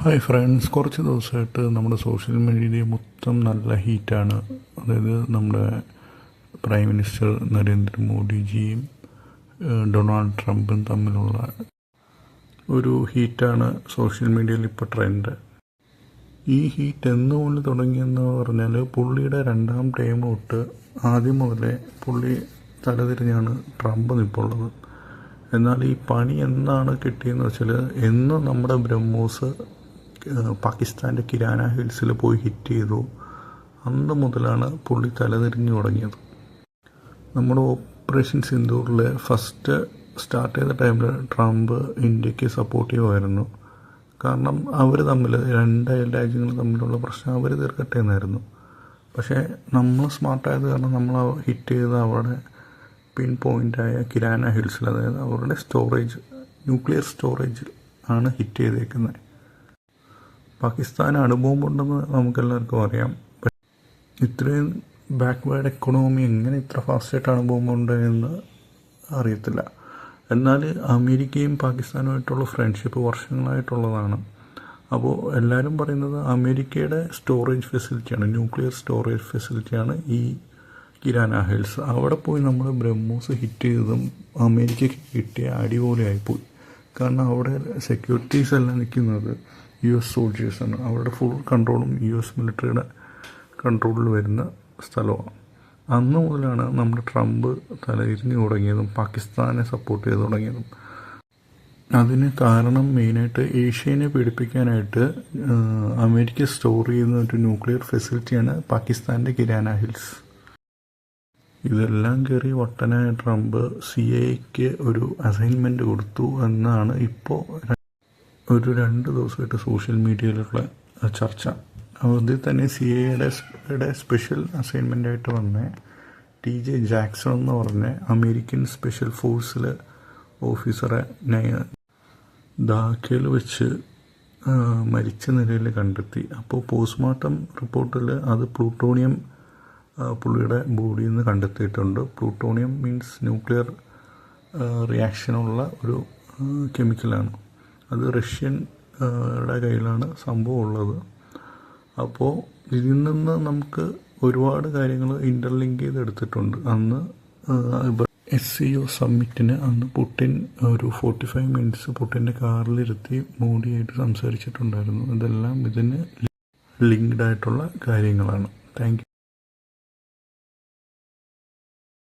Hi friends, കുറച്ച് ദിവസമായിട്ട് നമ്മുടെ സോഷ്യൽ മീഡിയ മൊത്തം നല്ല ഹീറ്റാണ്. അതായത് നമ്മുടെ പ്രൈം മിനിസ്റ്റർ നരേന്ദ്രമോദിജിയും ഡൊണാൾഡ് ട്രംപും തമ്മിലുള്ള ഒരു ഹീറ്റാണ് സോഷ്യൽ മീഡിയയിൽ ഇപ്പോൾ ട്രെൻഡ്. ഈ ഹീറ്റ് എന്നുകൊണ്ട് തുടങ്ങിയെന്ന് പറഞ്ഞാൽ പുള്ളിയുടെ രണ്ടാം ടൈം തൊട്ട് ആദ്യം മുതലേ പുള്ളി തലതിരിഞ്ഞാണ് ട്രംപ് നിൽപ്പുള്ളത്. എന്നാൽ ഈ പണി എന്നാണ് കിട്ടിയെന്ന് വെച്ചാൽ, എന്ന് നമ്മുടെ ബ്രഹ്മോസ് പാകിസ്ഥാൻ്റെ കിരാന ഹിൽസിൽ പോയി ഹിറ്റ് ചെയ്തു, അന്ന് മുതലാണ് പുള്ളി തലതിരിഞ്ഞു തുടങ്ങിയത്. നമ്മുടെ ഓപ്പറേഷൻ സിന്ദൂറിൽ ഫസ്റ്റ് സ്റ്റാർട്ട് ചെയ്ത ടൈമിൽ ട്രംപ് ഇന്ത്യക്ക് സപ്പോർട്ടീവ് ആയിരുന്നു. കാരണം അവർ തമ്മിൽ രണ്ട് രാജ്യങ്ങൾ തമ്മിലുള്ള പ്രശ്നം അവർ തീർക്കട്ടെ എന്നായിരുന്നു. പക്ഷേ നമ്മൾ സ്മാർട്ടായത് കാരണം നമ്മൾ ഹിറ്റ് ചെയ്ത് അവിടെ പിൻ പോയിൻ്റായ കിരാന ഹിൽസിൽ, അതായത് അവരുടെ സ്റ്റോറേജ്, ന്യൂക്ലിയർ സ്റ്റോറേജിൽ ആണ് ഹിറ്റ് ചെയ്തേക്കുന്നത്. പാകിസ്ഥാൻ അണുബോംബുണ്ടെന്ന് നമുക്കെല്ലാവർക്കും അറിയാം. ഇത്രയും ബാക്ക്വേർഡ് എക്കണോമി എങ്ങനെ ഇത്ര ഫാസ്റ്റായിട്ട് അണുബോംബുണ്ട് എന്ന് അറിയത്തില്ല. എന്നാൽ അമേരിക്കയും പാകിസ്ഥാനുമായിട്ടുള്ള ഫ്രണ്ട്ഷിപ്പ് വർഷങ്ങളായിട്ടുള്ളതാണ്. അപ്പോൾ എല്ലാവരും പറയുന്നത് അമേരിക്കയുടെ സ്റ്റോറേജ് ഫെസിലിറ്റിയാണ്, ന്യൂക്ലിയർ സ്റ്റോറേജ് ഫെസിലിറ്റിയാണ് ഈ കിരാന ഹിൽസ്. അവിടെ പോയി നമ്മൾ ബ്രഹ്മോസ് ഹിറ്റ് ചെയ്തതും അമേരിക്കയ്ക്ക് കിട്ടിയ അടിപൊളി ആയിപ്പോയി. കാരണം അവിടെ സെക്യൂരിറ്റീസ് എല്ലാം നിൽക്കുന്നത് US സോൾജേഴ്സാണ്. അവരുടെ ഫുൾ കൺട്രോളും US മിലിറ്ററിയുടെ കൺട്രോളിൽ വരുന്ന സ്ഥലമാണ്. അന്ന് മുതലാണ് നമ്മുടെ ട്രംപ് തലതിരിഞ്ഞു തുടങ്ങിയതും പാകിസ്ഥാനെ സപ്പോർട്ട് ചെയ്ത് തുടങ്ങിയതും. അതിന് കാരണം മെയിനായിട്ട് ഏഷ്യനെ പീഡിപ്പിക്കാനായിട്ട് അമേരിക്ക സ്റ്റോർ ചെയ്യുന്ന ഒരു ന്യൂക്ലിയർ ഫെസിലിറ്റിയാണ് പാകിസ്ഥാൻ്റെ കിരാന ഹിൽസ്. ഇതെല്ലാം കയറി ഒട്ടനായ ട്രംപ് CIA ഒരു അസൈൻമെൻറ്റ് കൊടുത്തു എന്നാണ് ഇപ്പോൾ ഒരു 2 ദിവസമായിട്ട് സോഷ്യൽ മീഡിയയിലുള്ള ചർച്ച. അതിൽ തന്നെ CIA സ്പെഷ്യൽ അസൈൻമെൻറ്റായിട്ട് വന്ന TJ ജാക്സൺ എന്ന് പറഞ്ഞ അമേരിക്കൻ സ്പെഷ്യൽ ഫോഴ്സിലെ ഓഫീസറെ ധാക്കയിൽ വെച്ച് മരിച്ച നിലയിൽ കണ്ടെത്തി. അപ്പോൾ പോസ്റ്റ്മോർട്ടം റിപ്പോർട്ടിൽ അത് പ്ലൂട്ടോണിയം പുള്ളിയുടെ ബോഡിയിൽ നിന്ന് കണ്ടെത്തിയിട്ടുണ്ട്. പ്ലൂട്ടോണിയം മീൻസ് ന്യൂക്ലിയർ റിയാക്ഷനുള്ള ഒരു കെമിക്കലാണ്. അത് റഷ്യയുടെ കയ്യിലാണ് സംഭവം ഉള്ളത്. അപ്പോൾ ഇതിൽ നിന്ന് നമുക്ക് ഒരുപാട് കാര്യങ്ങൾ ഇൻ്റർലിങ്ക് ചെയ്തെടുത്തിട്ടുണ്ട്. അന്ന് SCO സമ്മിറ്റിന് അന്ന് പുടിൻ ഒരു 45 മിനിറ്റ്സ് പുടിൻ്റെ കാറിലിരുത്തി മോഡിയായിട്ട് സംസാരിച്ചിട്ടുണ്ടായിരുന്നു. ഇതെല്ലാം ഇതിന് ലിങ്ക്ഡ് ആയിട്ടുള്ള കാര്യങ്ങളാണ്. Thank you.